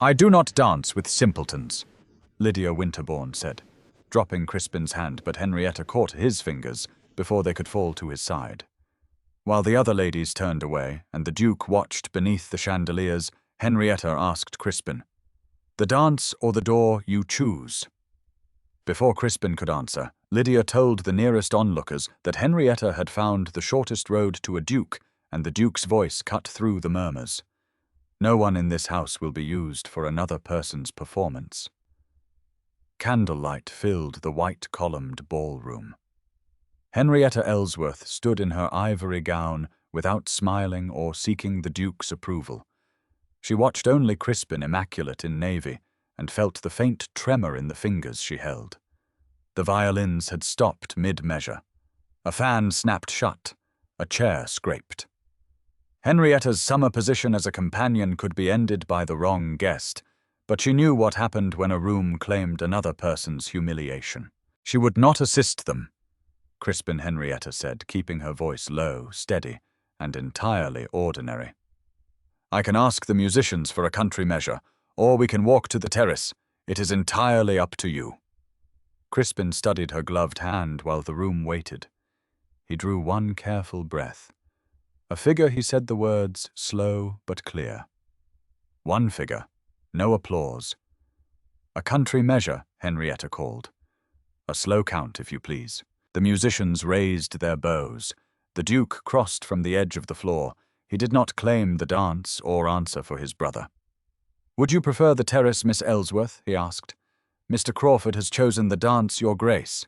"I do not dance with simpletons," Lydia Winterbourne said, dropping Crispin's hand, but Henrietta caught his fingers before they could fall to his side. While the other ladies turned away and the Duke watched beneath the chandeliers, Henrietta asked Crispin, "The dance or the door, you choose." Before Crispin could answer, Lydia told the nearest onlookers that Henrietta had found the shortest road to a duke, and the Duke's voice cut through the murmurs. "No one in this house will be used for another person's performance." Candlelight filled the white-columned ballroom. Henrietta Ellsworth stood in her ivory gown without smiling or seeking the Duke's approval. She watched only Crispin, immaculate in navy, and felt the faint tremor in the fingers she held. The violins had stopped mid-measure. A fan snapped shut. A chair scraped. Henrietta's summer position as a companion could be ended by the wrong guest, but she knew what happened when a room claimed another person's humiliation. She would not assist them, Crispin, Henrietta said, keeping her voice low, steady, and entirely ordinary. "I can ask the musicians for a country measure, or we can walk to the terrace. It is entirely up to you." Crispin studied her gloved hand while the room waited. He drew one careful breath. A figure, he said the words, slow but clear. One figure, no applause. "A country measure," Henrietta called. "A slow count, if you please." The musicians raised their bows. The Duke crossed from the edge of the floor. He did not claim the dance or answer for his brother. "Would you prefer the terrace, Miss Ellsworth?" he asked. "Mr. Crawford has chosen the dance, Your Grace."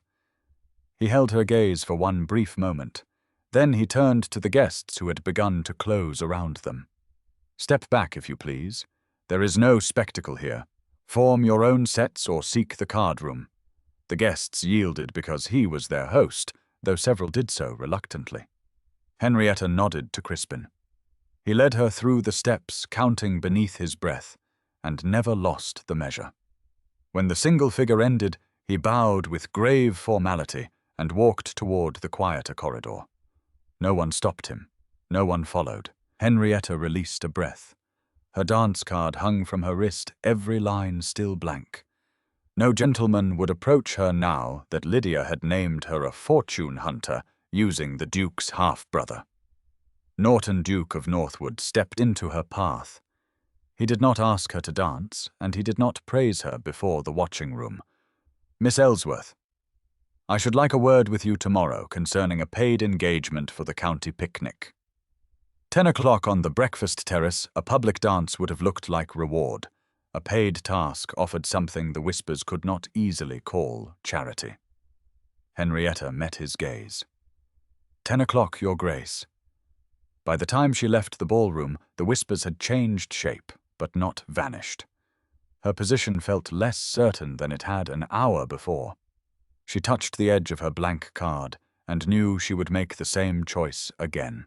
He held her gaze for one brief moment. Then he turned to the guests who had begun to close around them. "Step back, if you please. There is no spectacle here. Form your own sets or seek the card room." The guests yielded because he was their host, though several did so reluctantly. Henrietta nodded to Crispin. He led her through the steps, counting beneath his breath, and never lost the measure. When the single figure ended, he bowed with grave formality and walked toward the quieter corridor. No one stopped him. No one followed. Henrietta released a breath. Her dance card hung from her wrist, every line still blank. No gentleman would approach her now that Lydia had named her a fortune hunter using the Duke's half-brother. Norton, Duke of Northwood, stepped into her path. He did not ask her to dance, and he did not praise her before the watching room. "Miss Ellsworth, I should like a word with you tomorrow concerning a paid engagement for the county picnic." 10 o'clock on the breakfast terrace, a public dance would have looked like reward. A paid task offered something the Whispers could not easily call charity. Henrietta met his gaze. 10 o'clock, Your Grace." By the time she left the ballroom, the Whispers had changed shape, but not vanished. Her position felt less certain than it had an hour before. She touched the edge of her blank card and knew she would make the same choice again.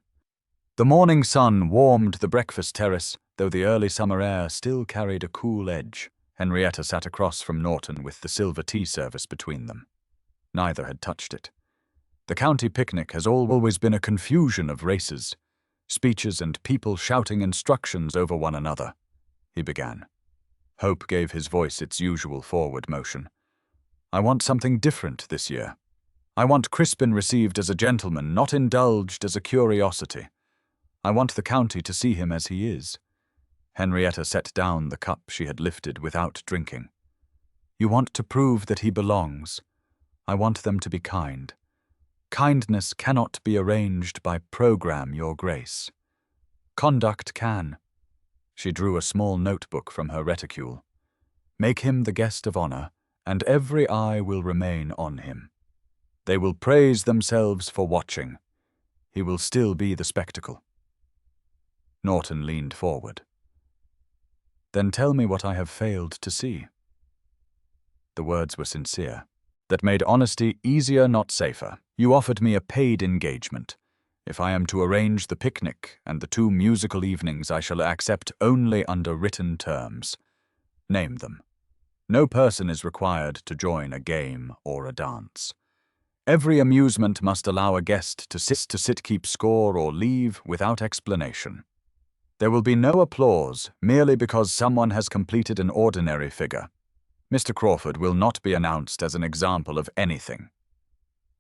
The morning sun warmed the breakfast terrace, though the early summer air still carried a cool edge. Henrietta sat across from Norton with the silver tea service between them. Neither had touched it. The county picnic has always been a confusion of races, speeches and people shouting instructions over one another, he began. Hope gave his voice its usual forward motion. "I want something different this year. I want Crispin received as a gentleman, not indulged as a curiosity. I want the county to see him as he is." Henrietta set down the cup she had lifted without drinking. "You want to prove that he belongs. I want them to be kind. Kindness cannot be arranged by program, Your Grace. Conduct can." She drew a small notebook from her reticule. "Make him the guest of honor, and every eye will remain on him. They will praise themselves for watching. He will still be the spectacle." Norton leaned forward. "Then tell me what I have failed to see." The words were sincere. "That made honesty easier, not safer. You offered me a paid engagement. If I am to arrange the picnic and the 2 musical evenings, I shall accept only under written terms. Name them. No person is required to join a game or a dance. Every amusement must allow a guest to sit, keep score, or leave without explanation." There will be no applause merely because someone has completed an ordinary figure. Mr. Crawford will not be announced as an example of anything.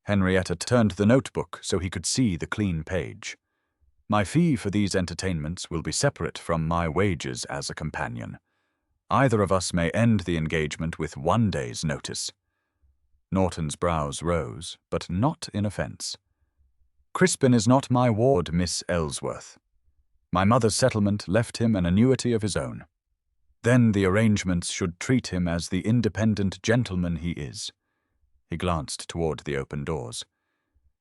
Henrietta turned the notebook so he could see the clean page. My fee for these entertainments will be separate from my wages as a companion. Either of us may end the engagement with 1 day's notice. Norton's brows rose, but not in offence. Crispin is not my ward, Miss Ellsworth. My mother's settlement left him an annuity of his own. Then the arrangements should treat him as the independent gentleman he is. He glanced toward the open doors.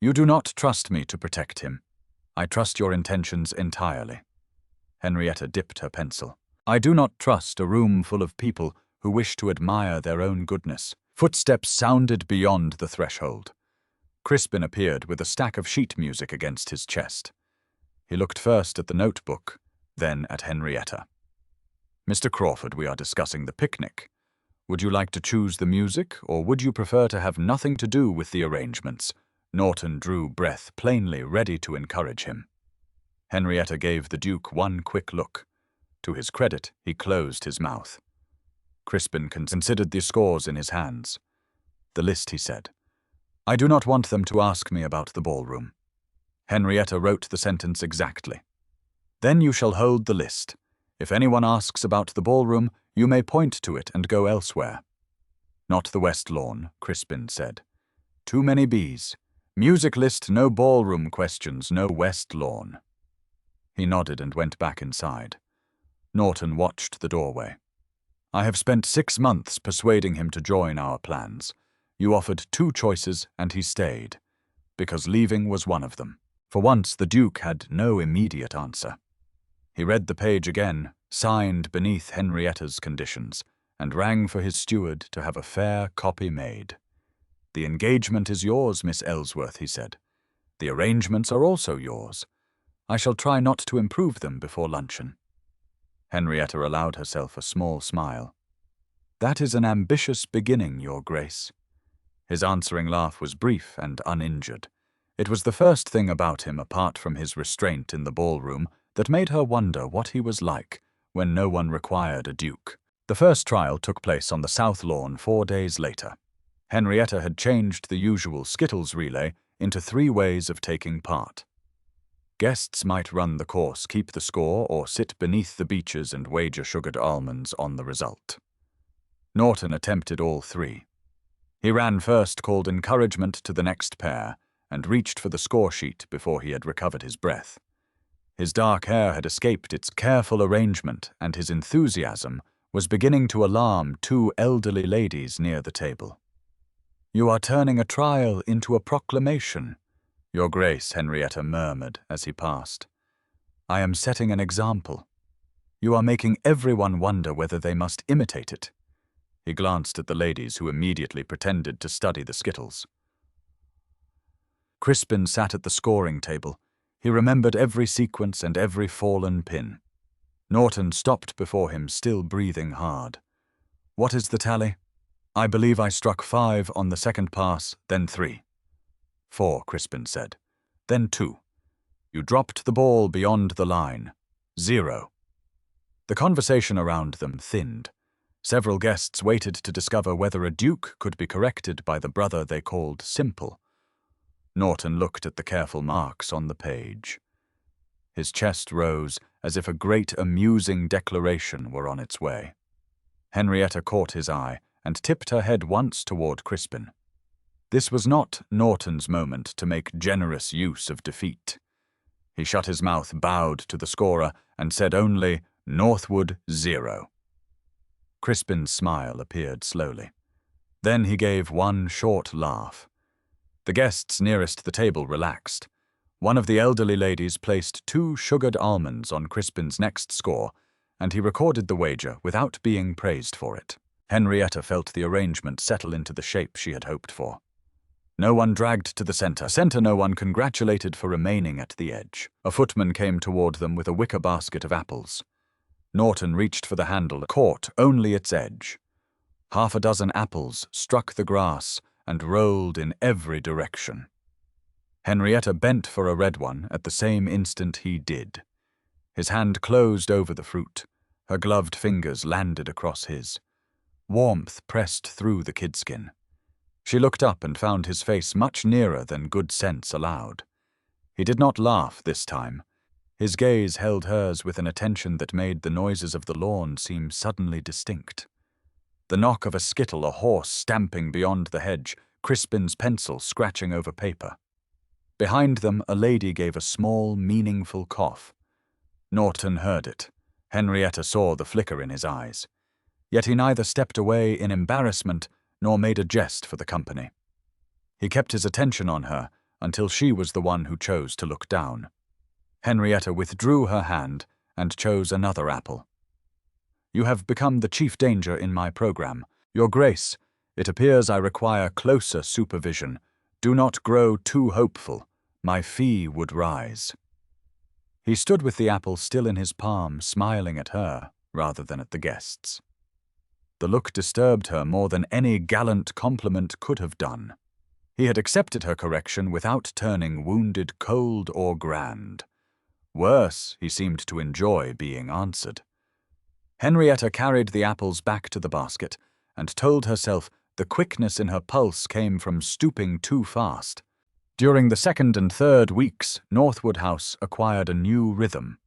You do not trust me to protect him. I trust your intentions entirely. Henrietta dipped her pencil. I do not trust a room full of people who wish to admire their own goodness. Footsteps sounded beyond the threshold. Crispin appeared with a stack of sheet music against his chest. He looked first at the notebook, then at Henrietta. Mr. Crawford, we are discussing the picnic. Would you like to choose the music, or would you prefer to have nothing to do with the arrangements? Norton drew breath, plainly ready to encourage him. Henrietta gave the Duke one quick look. To his credit, he closed his mouth. Crispin considered the scores in his hands. The list, he said. I do not want them to ask me about the ballroom. Henrietta wrote the sentence exactly. Then you shall hold the list. If anyone asks about the ballroom, you may point to it and go elsewhere. Not the West Lawn, Crispin said. Too many B's. Music list, no ballroom questions, no West Lawn. He nodded and went back inside. Norton watched the doorway. I have spent 6 months persuading him to join our plans. You offered 2 choices and he stayed, because leaving was one of them. For once, the Duke had no immediate answer. He read the page again, signed beneath Henrietta's conditions, and rang for his steward to have a fair copy made. The engagement is yours, Miss Ellsworth, he said. The arrangements are also yours. I shall try not to improve them before luncheon. Henrietta allowed herself a small smile. That is an ambitious beginning, Your Grace. His answering laugh was brief and uninjured. It was the first thing about him, apart from his restraint in the ballroom, that made her wonder what he was like when no one required a duke. The first trial took place on the South Lawn 4 days later. Henrietta had changed the usual Skittles relay into 3 ways of taking part. Guests might run the course, keep the score, or sit beneath the beeches and wager sugared almonds on the result. Norton attempted all 3. He ran first, called encouragement to the next pair, and reached for the score sheet before he had recovered his breath. His dark hair had escaped its careful arrangement, and his enthusiasm was beginning to alarm 2 elderly ladies near the table. You are turning a trial into a proclamation, Your Grace, Henrietta murmured as he passed. I am setting an example. You are making everyone wonder whether they must imitate it. He glanced at the ladies, who immediately pretended to study the Skittles. Crispin sat at the scoring table. He remembered every sequence and every fallen pin. Norton stopped before him, still breathing hard. What is the tally? I believe I struck 5 on the second pass, then 3. 4, Crispin said. Then 2. You dropped the ball beyond the line. 0. The conversation around them thinned. Several guests waited to discover whether a duke could be corrected by the brother they called Simple. Norton looked at the careful marks on the page. His chest rose as if a great amusing declaration were on its way. Henrietta caught his eye and tipped her head once toward Crispin. This was not Norton's moment to make generous use of defeat. He shut his mouth, bowed to the scorer, and said only, Northwood 0. Crispin's smile appeared slowly. Then he gave one short laugh. The guests nearest the table relaxed. One of the elderly ladies placed 2 sugared almonds on Crispin's next score, and he recorded the wager without being praised for it. Henrietta felt the arrangement settle into the shape she had hoped for. No one dragged to the center. No one congratulated for remaining at the edge. A footman came toward them with a wicker basket of apples. Norton reached for the handle, caught only its edge. 6 apples struck the grass and rolled in every direction. Henrietta bent for a red one at the same instant he did. His hand closed over the fruit. Her gloved fingers landed across his. Warmth pressed through the kidskin. She looked up and found his face much nearer than good sense allowed. He did not laugh this time. His gaze held hers with an attention that made the noises of the lawn seem suddenly distinct. The knock of a skittle, a horse stamping beyond the hedge, Crispin's pencil scratching over paper. Behind them, a lady gave a small, meaningful cough. Norton heard it. Henrietta saw the flicker in his eyes. Yet he neither stepped away in embarrassment nor made a jest for the company. He kept his attention on her until she was the one who chose to look down. Henrietta withdrew her hand and chose another apple. "You have become the chief danger in my program. Your Grace, it appears I require closer supervision. Do not grow too hopeful. My fee would rise." He stood with the apple still in his palm, smiling at her rather than at the guests. The look disturbed her more than any gallant compliment could have done. He had accepted her correction without turning wounded, cold, or grand. Worse, he seemed to enjoy being answered. Henrietta carried the apples back to the basket and told herself the quickness in her pulse came from stooping too fast. During the 2nd and 3rd weeks, Northwood House acquired a new rhythm.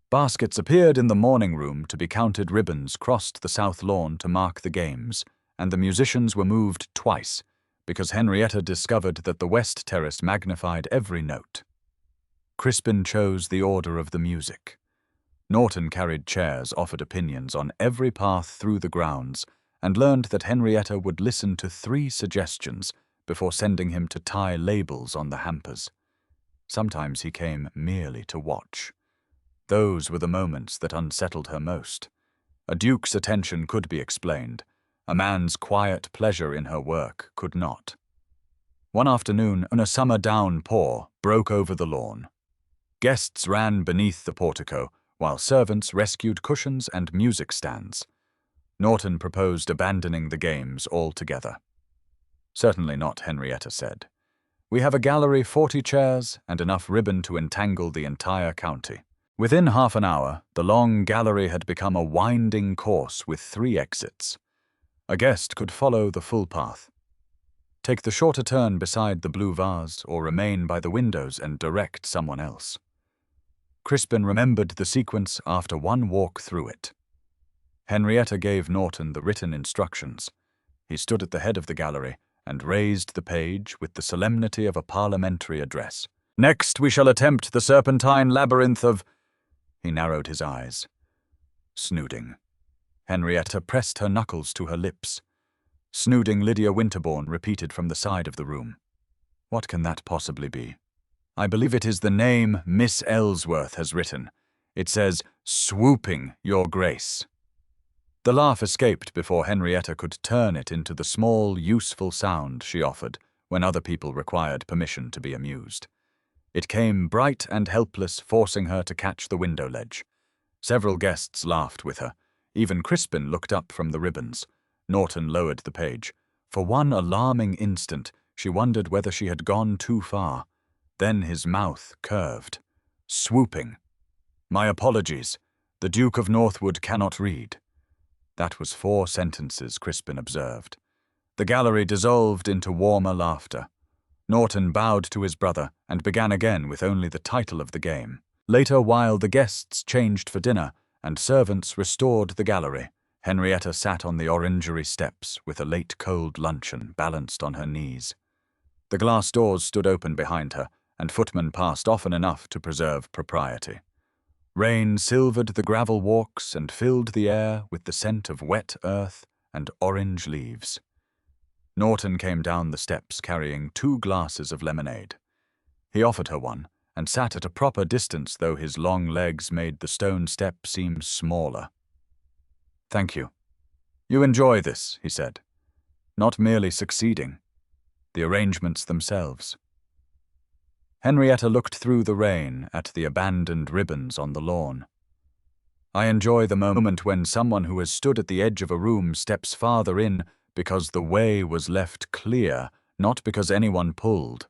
Baskets appeared in the morning room to be counted, ribbons crossed the south lawn to mark the games, and the musicians were moved twice, because Henrietta discovered that the west terrace magnified every note. Crispin chose the order of the music. Norton carried chairs, offered opinions on every path through the grounds, and learned that Henrietta would listen to 3 suggestions before sending him to tie labels on the hampers. Sometimes he came merely to watch. Those were the moments that unsettled her most. A duke's attention could be explained. A man's quiet pleasure in her work could not. One afternoon, a summer downpour broke over the lawn. Guests ran beneath the portico, while servants rescued cushions and music stands. Norton proposed abandoning the games altogether. "Certainly not," Henrietta said. "We have a gallery, 40 chairs, and enough ribbon to entangle the entire county." Within half an hour, the long gallery had become a winding course with 3 exits. A guest could follow the full path, take the shorter turn beside the blue vase, or remain by the windows and direct someone else. Crispin remembered the sequence after one walk through it. Henrietta gave Norton the written instructions. He stood at the head of the gallery and raised the page with the solemnity of a parliamentary address. "Next we shall attempt the serpentine labyrinth of—" He narrowed his eyes. "Snooding." Henrietta pressed her knuckles to her lips. "Snooding," Lydia Winterbourne repeated from the side of the room. "What can that possibly be?" "I believe it is the name Miss Ellsworth has written. It says, 'Swooping, Your Grace.'" The laugh escaped before Henrietta could turn it into the small, useful sound she offered when other people required permission to be amused. It came bright and helpless, forcing her to catch the window ledge. Several guests laughed with her. Even Crispin looked up from the ribbons. Norton lowered the page. For one alarming instant, she wondered whether she had gone too far. Then his mouth curved. "Swooping. My apologies. The Duke of Northwood cannot read." That was 4 sentences, Crispin observed. The gallery dissolved into warmer laughter. Norton bowed to his brother and began again with only the title of the game. Later, while the guests changed for dinner and servants restored the gallery, Henrietta sat on the orangery steps with a late cold luncheon balanced on her knees. The glass doors stood open behind her, and footmen passed often enough to preserve propriety. Rain silvered the gravel walks and filled the air with the scent of wet earth and orange leaves. Norton came down the steps carrying 2 glasses of lemonade. He offered her one and sat at a proper distance, though his long legs made the stone step seem smaller. "Thank you. You enjoy this," he said. "Not merely succeeding. The arrangements themselves." Henrietta looked through the rain at the abandoned ribbons on the lawn. "I enjoy the moment when someone who has stood at the edge of a room steps farther in because the way was left clear, not because anyone pulled.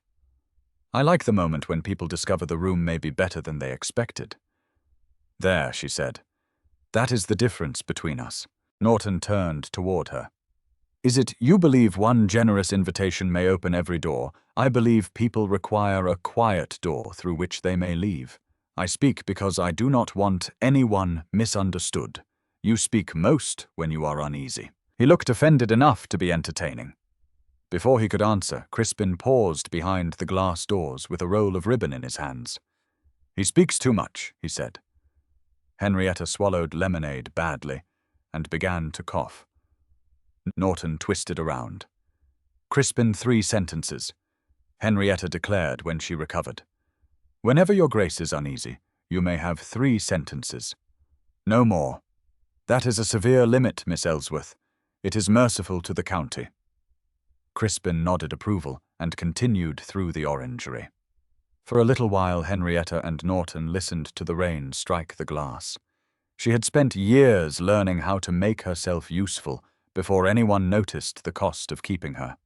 I like the moment when people discover the room may be better than they expected. "There," she said. "That is the difference between us." Norton turned toward her. "Is it you believe one generous invitation may open every door? I believe people require a quiet door through which they may leave. I speak because I do not want anyone misunderstood. You speak most when you are uneasy." He looked offended enough to be entertaining. Before he could answer, Crispin paused behind the glass doors with a roll of ribbon in his hands. "He speaks too much," he said. Henrietta swallowed lemonade badly and began to cough. Norton twisted around. "Crispin, 3 sentences," Henrietta declared when she recovered. "Whenever your grace is uneasy, you may have 3 sentences. No more. That is a severe limit, Miss Ellsworth. It is merciful to the county." Crispin nodded approval and continued through the orangery. For a little while Henrietta and Norton listened to the rain strike the glass. She had spent years learning how to make herself useful before anyone noticed the cost of keeping her.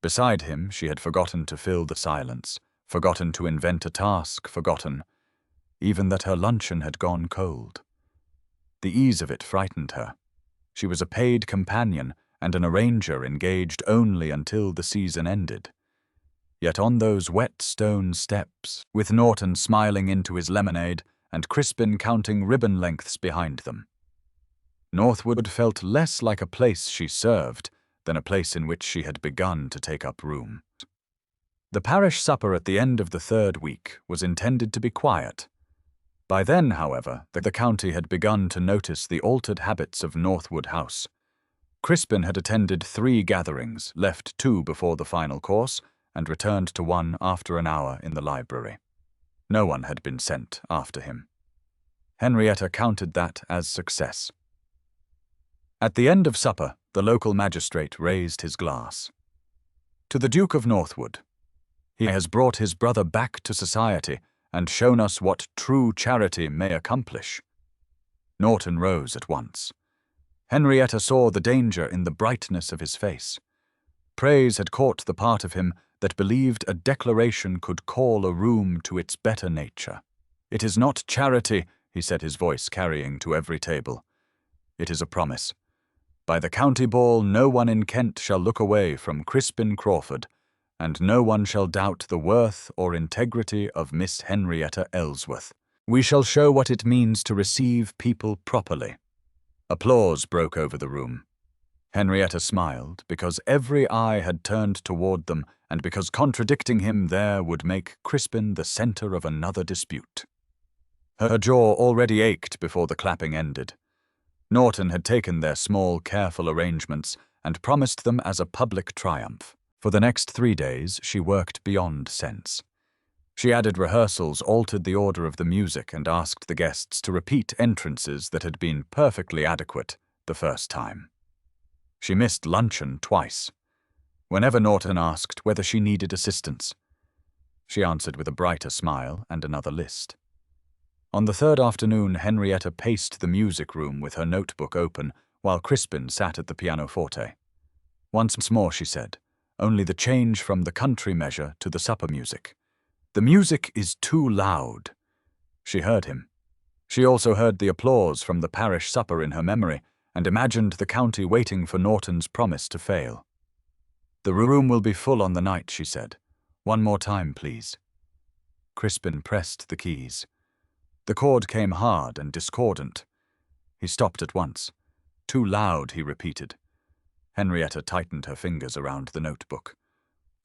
Beside him, she had forgotten to fill the silence, forgotten to invent a task, forgotten even that her luncheon had gone cold. The ease of it frightened her. She was a paid companion and an arranger engaged only until the season ended. Yet on those wet stone steps, with Norton smiling into his lemonade and Crispin counting ribbon lengths behind them, Northwood felt less like a place she served than a place in which she had begun to take up room. The parish supper at the end of the 3rd week was intended to be quiet. By then, however, the county had begun to notice the altered habits of Northwood House. Crispin had attended 3 gatherings, left 2 before the final course, and returned to 1 after an hour in the library. No one had been sent after him. Henrietta counted that as success. At the end of supper, the local magistrate raised his glass. "To the Duke of Northwood. He has brought his brother back to society and shown us what true charity may accomplish." Norton rose at once. Henrietta saw the danger in the brightness of his face. Praise had caught the part of him that believed a declaration could call a room to its better nature. "It is not charity," he said, his voice carrying to every table. "It is a promise. By the county ball no one in Kent shall look away from Crispin Crawford, and no one shall doubt the worth or integrity of Miss Henrietta Ellsworth. We shall show what it means to receive people properly." Applause broke over the room. Henrietta smiled because every eye had turned toward them and because contradicting him there would make Crispin the center of another dispute. Her jaw already ached before the clapping ended. Norton had taken their small, careful arrangements and promised them as a public triumph. For the next 3 days, she worked beyond sense. She added rehearsals, altered the order of the music, and asked the guests to repeat entrances that had been perfectly adequate the first time. She missed luncheon twice. Whenever Norton asked whether she needed assistance, she answered with a brighter smile and another list. On the 3rd afternoon, Henrietta paced the music room with her notebook open, while Crispin sat at the pianoforte. "Once more," she said, "only the change from the country measure to the supper music. The music is too loud." She heard him. She also heard the applause from the parish supper in her memory, and imagined the county waiting for Norton's promise to fail. "The room will be full on the night," she said. "One more time, please." Crispin pressed the keys. The chord came hard and discordant. He stopped at once. "Too loud," he repeated. Henrietta tightened her fingers around the notebook.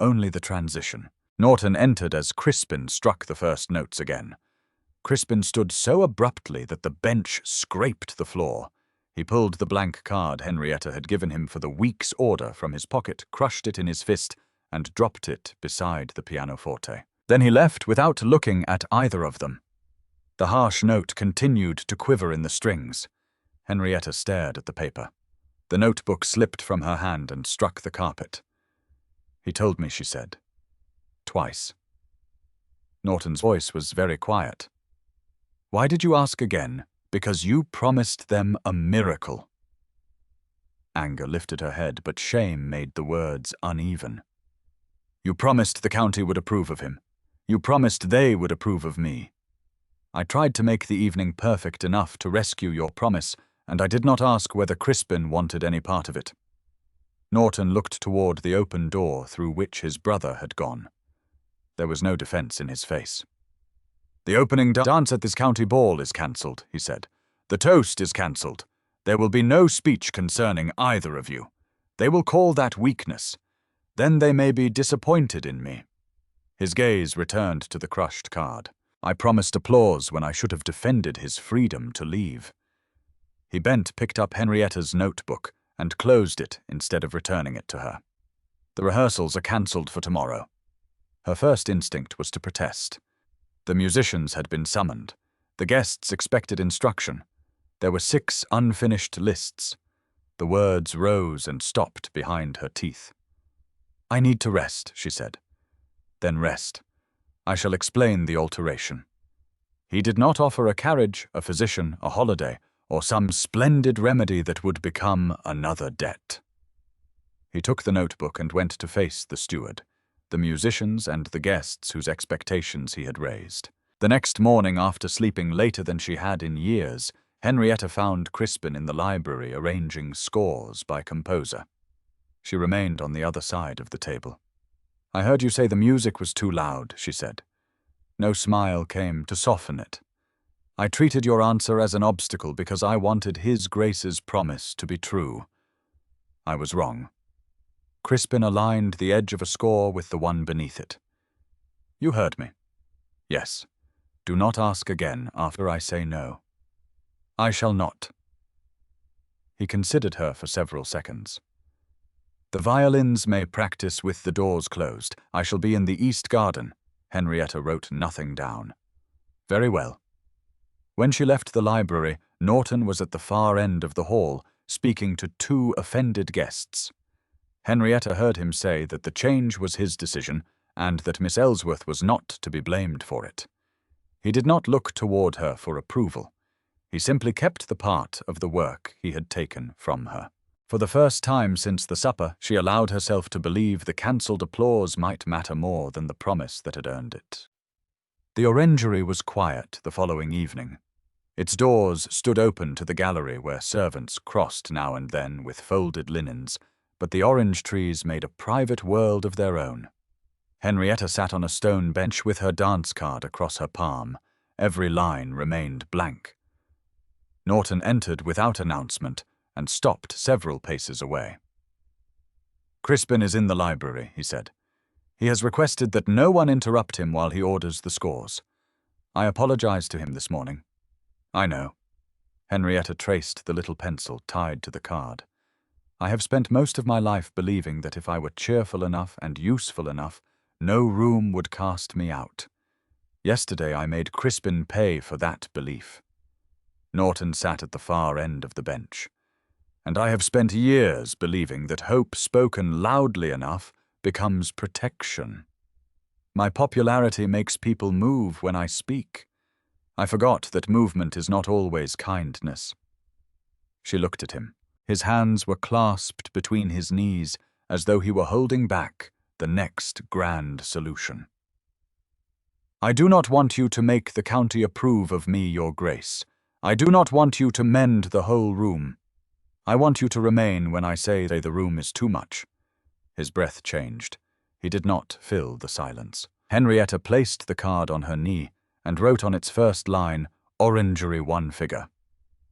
Only the transition. Norton entered as Crispin struck the first notes again. Crispin stood so abruptly that the bench scraped the floor. He pulled the blank card Henrietta had given him for the week's order from his pocket, crushed it in his fist, and dropped it beside the pianoforte. Then he left without looking at either of them. The harsh note continued to quiver in the strings. Henrietta stared at the paper. The notebook slipped from her hand and struck the carpet. "He told me," she said. "Twice." Norton's voice was very quiet. "Why did you ask again?" "Because you promised them a miracle." Anger lifted her head, but shame made the words uneven. "You promised the county would approve of him. You promised they would approve of me." I tried to make the evening perfect enough to rescue your promise, and I did not ask whether Crispin wanted any part of it." Norton looked toward the open door through which his brother had gone. There was no defense in his face. "The opening dance at this county ball is cancelled," he said. "The toast is cancelled. There will be no speech concerning either of you. They will call that weakness. Then they may be disappointed in me." His gaze returned to the crushed card. I promised applause when I should have defended his freedom to leave. He bent, picked up Henrietta's notebook, and closed it instead of returning it to her. "The rehearsals are cancelled for tomorrow." Her first instinct was to protest. The musicians had been summoned. The guests expected instruction. There were 6 unfinished lists. The words rose and stopped behind her teeth. "I need to rest," she said. "Then rest. I shall explain the alteration." He did not offer a carriage, a physician, a holiday, or some splendid remedy that would become another debt. He took the notebook and went to face the steward, the musicians and the guests whose expectations he had raised. The next morning, after sleeping later than she had in years, Henrietta found Crispin in the library arranging scores by composer. She remained on the other side of the table. "I heard you say the music was too loud," she said. No smile came to soften it. "I treated your answer as an obstacle because I wanted His Grace's promise to be true. I was wrong." Crispin aligned the edge of a score with the one beneath it. "You heard me." "Yes. Do not ask again after I say no." "I shall not." He considered her for several seconds. "The violins may practice with the doors closed. I shall be in the East Garden." Henrietta wrote nothing down. "Very well." When she left the library, Norton was at the far end of the hall, speaking to 2 offended guests. Henrietta heard him say that the change was his decision, and that Miss Ellsworth was not to be blamed for it. He did not look toward her for approval. He simply kept the part of the work he had taken from her. For the first time since the supper, she allowed herself to believe the cancelled applause might matter more than the promise that had earned it. The orangery was quiet the following evening. Its doors stood open to the gallery where servants crossed now and then with folded linens, but the orange trees made a private world of their own. Henrietta sat on a stone bench with her dance card across her palm. Every line remained blank. Norton entered without announcement and stopped several paces away. "Crispin is in the library," he said. "He has requested that no one interrupt him while he orders the scores. I apologized to him this morning." "I know." Henrietta traced the little pencil tied to the card. "I have spent most of my life believing that if I were cheerful enough and useful enough, no room would cast me out. Yesterday I made Crispin pay for that belief." Norton sat at the far end of the bench. "And I have spent years believing that hope spoken loudly enough becomes protection. My popularity makes people move when I speak. I forgot that movement is not always kindness." She looked at him. His hands were clasped between his knees as though he were holding back the next grand solution. "I do not want you to make the county approve of me, Your Grace. I do not want you to mend the whole room. I want you to remain when I say the room is too much." His breath changed. He did not fill the silence. Henrietta placed the card on her knee and wrote on its first line, "Orangery 1 figure."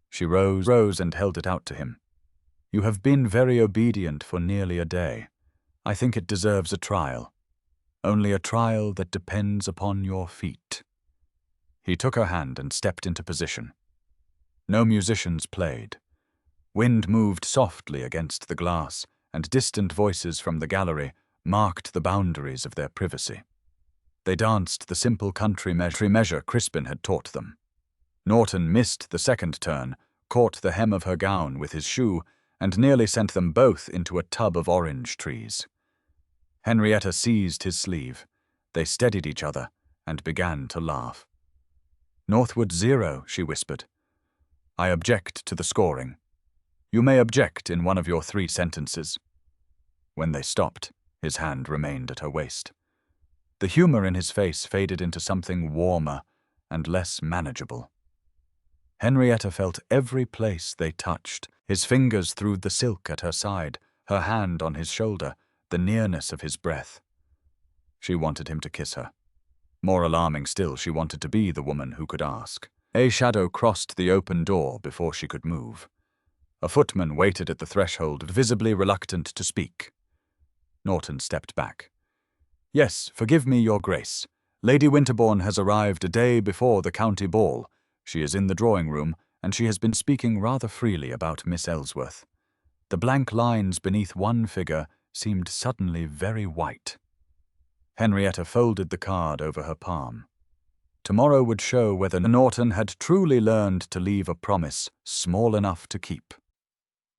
She rose and held it out to him. "You have been very obedient for nearly a day. I think it deserves a trial. Only a trial that depends upon your feet." He took her hand and stepped into position. No musicians played. Wind moved softly against the glass, and distant voices from the gallery marked the boundaries of their privacy. They danced the simple country measure Crispin had taught them. Norton missed the second turn, caught the hem of her gown with his shoe, and nearly sent them both into a tub of orange trees. Henrietta seized his sleeve. They steadied each other and began to laugh. "Northwood 0, she whispered. "I object to the scoring. You may object in one of your 3 sentences." When they stopped, his hand remained at her waist. The humor in his face faded into something warmer, and less manageable. Henrietta felt every place they touched, his fingers through the silk at her side, her hand on his shoulder, the nearness of his breath. She wanted him to kiss her. More alarming still, she wanted to be the woman who could ask. A shadow crossed the open door before she could move. A footman waited at the threshold, visibly reluctant to speak. Norton stepped back. "Yes, forgive me, your grace. Lady Winterbourne has arrived a day before the county ball. She is in the drawing-room, and she has been speaking rather freely about Miss Ellsworth." The blank lines beneath one figure seemed suddenly very white. Henrietta folded the card over her palm. Tomorrow would show whether Norton had truly learned to leave a promise small enough to keep.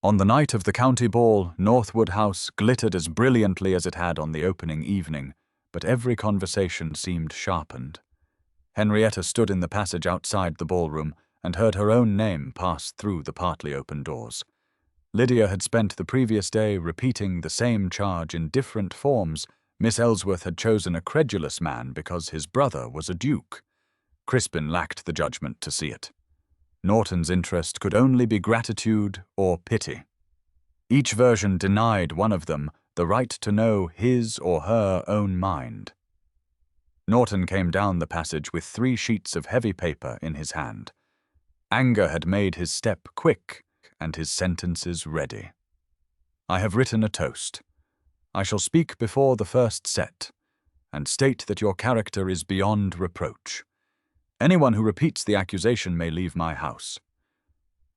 On the night of the county ball, Northwood House glittered as brilliantly as it had on the opening evening, but every conversation seemed sharpened. Henrietta stood in the passage outside the ballroom and heard her own name pass through the partly open doors. Lydia had spent the previous day repeating the same charge in different forms. Miss Ellsworth had chosen a credulous man because his brother was a duke. Crispin lacked the judgment to see it. Norton's interest could only be gratitude or pity. Each version denied one of them the right to know his or her own mind. Norton came down the passage with 3 sheets of heavy paper in his hand. Anger had made his step quick and his sentences ready. "I have written a toast. I shall speak before the first set, and state that your character is beyond reproach. Anyone who repeats the accusation may leave my house."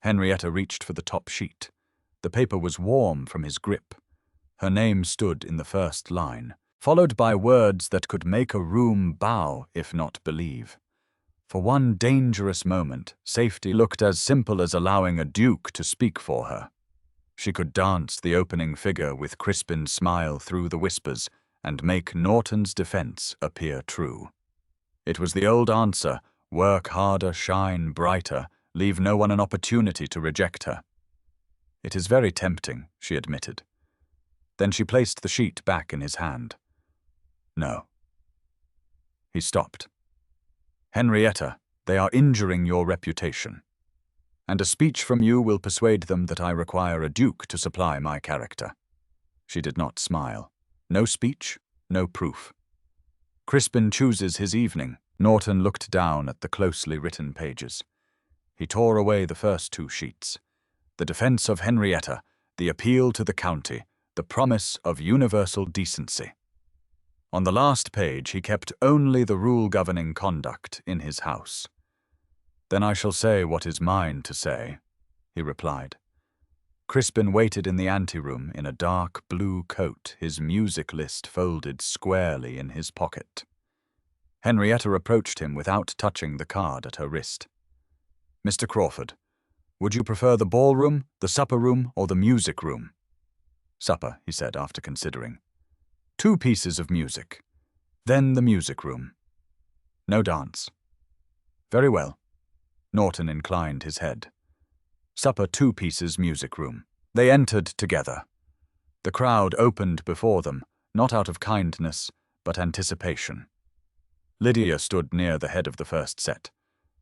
Henrietta reached for the top sheet. The paper was warm from his grip. Her name stood in the first line, followed by words that could make a room bow if not believe. For one dangerous moment, safety looked as simple as allowing a duke to speak for her. She could dance the opening figure with Crispin's smile through the whispers and make Norton's defense appear true. It was the old answer: work harder, shine brighter, leave no one an opportunity to reject her. "It is very tempting," she admitted. Then she placed the sheet back in his hand. "No." He stopped. "Henrietta, they are injuring your reputation. And a speech from you will persuade them that I require a duke to supply my character." She did not smile. No speech, no proof. "Crispin chooses his evening." Norton looked down at the closely written pages. He tore away the first 2 sheets. The defense of Henrietta, the appeal to the county, the promise of universal decency. On the last page he kept only the rule governing conduct in his house. "Then I shall say what is mine to say," he replied. Crispin waited in the anteroom in a dark blue coat, his music list folded squarely in his pocket. Henrietta approached him without touching the card at her wrist. "Mr. Crawford, would you prefer the ballroom, the supper room, or the music room?" "Supper," he said after considering. 2 pieces of music. Then the music room. No dance." "Very well." Norton inclined his head. "Supper 2 pieces, music room." They entered together. The crowd opened before them, not out of kindness, but anticipation. Lydia stood near the head of the first set,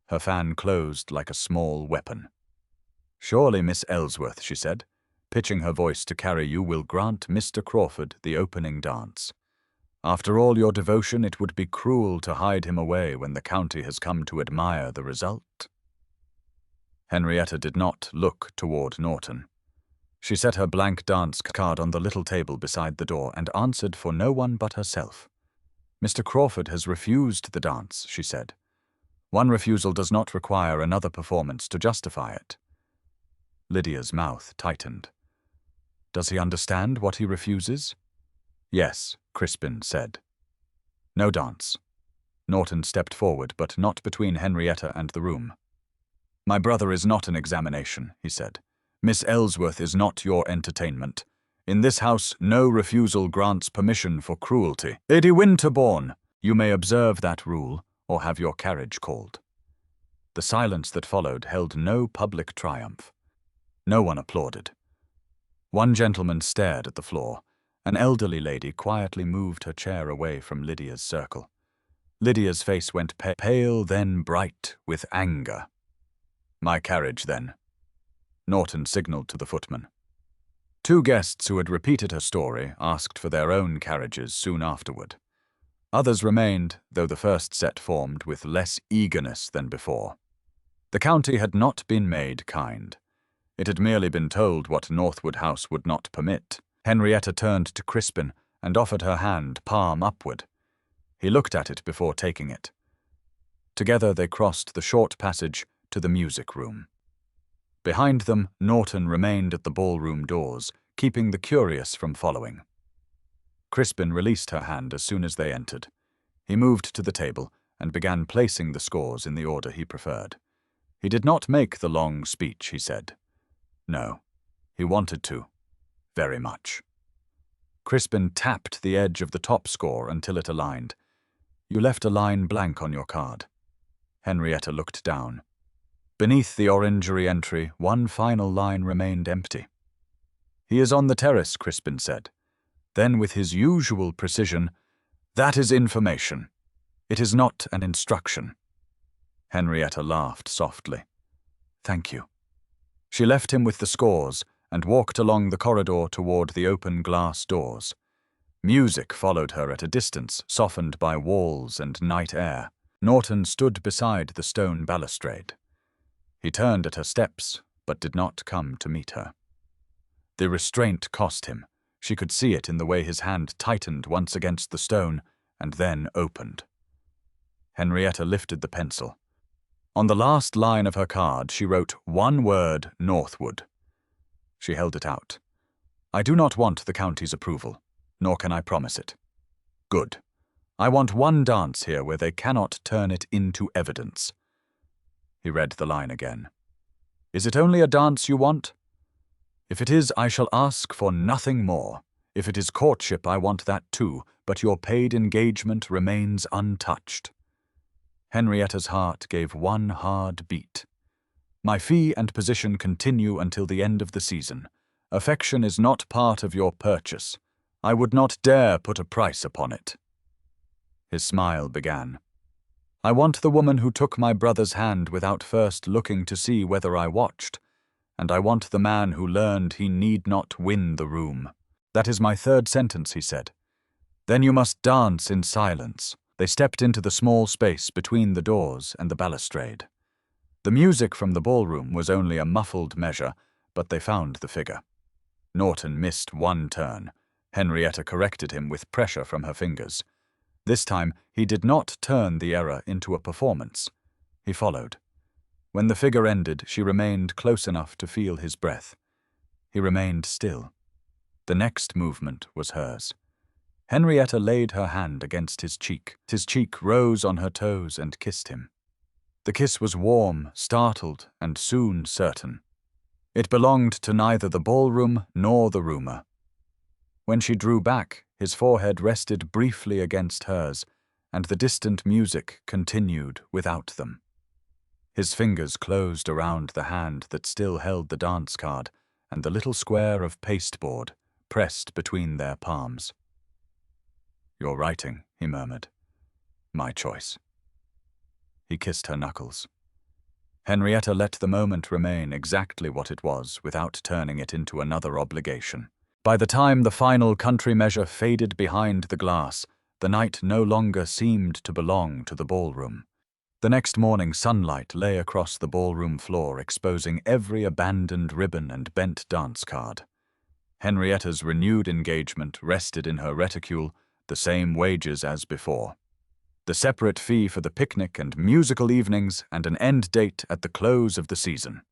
her fan closed like a small weapon. "Surely, Miss Ellsworth," she said, pitching her voice to carry, "you will grant Mr. Crawford the opening dance. After all your devotion, it would be cruel to hide him away when the county has come to admire the result." Henrietta did not look toward Norton. She set her blank dance card on the little table beside the door and answered for no one but herself. "Mr. Crawford has refused the dance," she said. "One refusal does not require another performance to justify it." Lydia's mouth tightened. "Does he understand what he refuses?" "Yes," Crispin said. "No dance." Norton stepped forward, but not between Henrietta and the room. "My brother is not an examination," he said. "Miss Ellsworth is not your entertainment. In this house, no refusal grants permission for cruelty. Lady Winterbourne, you may observe that rule, or have your carriage called." The silence that followed held no public triumph. No one applauded. One gentleman stared at the floor. An elderly lady quietly moved her chair away from Lydia's circle. Lydia's face went pale, then bright with anger. "My carriage, then." Norton signalled to the footman. Two guests who had repeated her story asked for their own carriages soon afterward. Others remained, though the first set formed with less eagerness than before. The county had not been made kind. It had merely been told what Northwood House would not permit. Henrietta turned to Crispin and offered her hand, palm upward. He looked at it before taking it. Together they crossed the short passage to the music room. Behind them, Norton remained at the ballroom doors, keeping the curious from following. Crispin released her hand as soon as they entered. He moved to the table and began placing the scores in the order he preferred. He did not make the long speech, he said. No, he wanted to, very much. Crispin tapped the edge of the top score until it aligned. "You left a line blank on your card." Henrietta looked down. Beneath the orangery entry, one final line remained empty. "He is on the terrace," Crispin said. Then, with his usual precision, "That is information. It is not an instruction." Henrietta laughed softly. "Thank you." She left him with the scores and walked along the corridor toward the open glass doors. Music followed her at a distance, softened by walls and night air. Norton stood beside the stone balustrade. He turned at her steps, but did not come to meet her. The restraint cost him. She could see it in the way his hand tightened once against the stone and then opened. Henrietta lifted the pencil. On the last line of her card, she wrote one word, Northwood. She held it out. "I do not want the county's approval, nor can I promise it." "Good. I want one dance here where they cannot turn it into evidence." He read the line again. "Is it only a dance you want? If it is, I shall ask for nothing more. If it is courtship, I want that too, but your paid engagement remains untouched." Henrietta's heart gave one hard beat. "My fee and position continue until the end of the season. Affection is not part of your purchase. I would not dare put a price upon it." His smile began. "I want the woman who took my brother's hand without first looking to see whether I watched, and I want the man who learned he need not win the room." "That is my third sentence," he said. "Then you must dance in silence." They stepped into the small space between the doors and the balustrade. The music from the ballroom was only a muffled measure, but they found the figure. Norton missed one turn. Henrietta corrected him with pressure from her fingers. This time, he did not turn the error into a performance. He followed. When the figure ended, she remained close enough to feel his breath. He remained still. The next movement was hers. Henrietta laid her hand against his cheek. His cheek rose on her toes and kissed him. The kiss was warm, startled, and soon certain. It belonged to neither the ballroom nor the rumor. When she drew back, his forehead rested briefly against hers, and the distant music continued without them. His fingers closed around the hand that still held the dance card and the little square of pasteboard pressed between their palms. "Your writing," he murmured. "My choice." He kissed her knuckles. Henrietta let the moment remain exactly what it was without turning it into another obligation. By the time the final country measure faded behind the glass, the night no longer seemed to belong to the ballroom. The next morning, sunlight lay across the ballroom floor, exposing every abandoned ribbon and bent dance card. Henrietta's renewed engagement rested in her reticule, the same wages as before. The separate fee for the picnic and musical evenings, and an end date at the close of the season.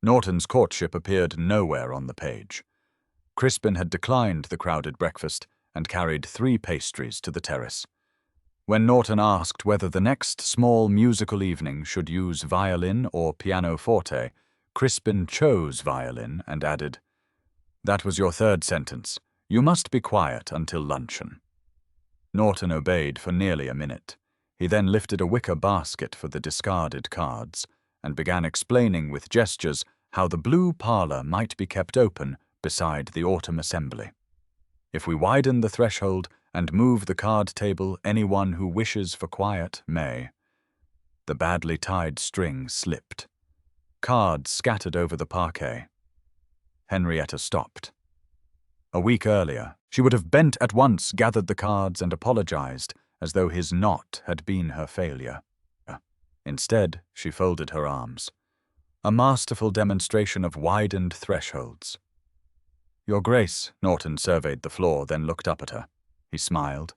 Norton's courtship appeared nowhere on the page. Crispin had declined the crowded breakfast and carried 3 pastries to the terrace. When Norton asked whether the next small musical evening should use violin or pianoforte, Crispin chose violin and added, "That was your third sentence. You must be quiet until luncheon." Norton obeyed for nearly a minute. He then lifted a wicker basket for the discarded cards and began explaining with gestures how the blue parlor might be kept open beside the autumn assembly. If we widen the threshold and move the card table. Anyone who wishes for quiet may. The badly tied string slipped. Cards scattered over the parquet. Henrietta stopped. A week earlier, she would have bent at once, gathered the cards, and apologized, as though his knot had been her failure. Instead, she folded her arms. A masterful demonstration of widened thresholds. "Your Grace," Norton surveyed the floor, then looked up at her. He smiled,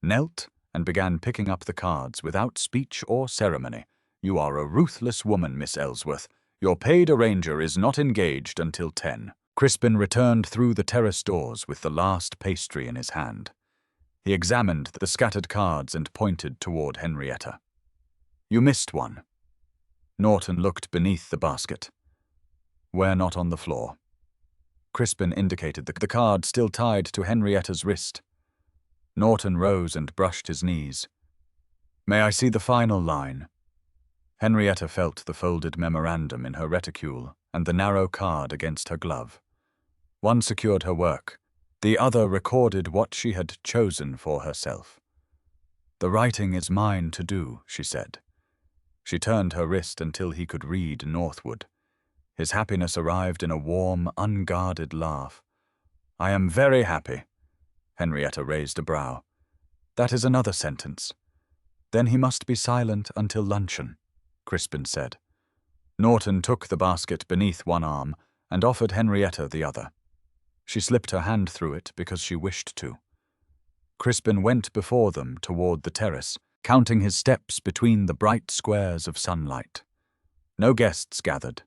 knelt, and began picking up the cards without speech or ceremony. "You are a ruthless woman, Miss Ellsworth. Your paid arranger is not engaged until 10. Crispin returned through the terrace doors with the last pastry in his hand. He examined the scattered cards and pointed toward Henrietta. "You missed one." Norton looked beneath the basket. "We're not on the floor." Crispin indicated the card still tied to Henrietta's wrist. Norton rose and brushed his knees. "May I see the final line?" Henrietta felt the folded memorandum in her reticule and the narrow card against her glove. One secured her work. The other recorded what she had chosen for herself. "The writing is mine to do," she said. She turned her wrist until he could read Northwood. His happiness arrived in a warm, unguarded laugh. "I am very happy." Henrietta raised a brow. "That is another sentence." "Then he must be silent until luncheon," Crispin said. Norton took the basket beneath one arm and offered Henrietta the other. She slipped her hand through it because she wished to. Crispin went before them toward the terrace, counting his steps between the bright squares of sunlight. No guests gathered.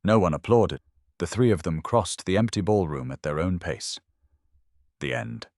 No one applauded. The three of them crossed the empty ballroom at their own pace. The end.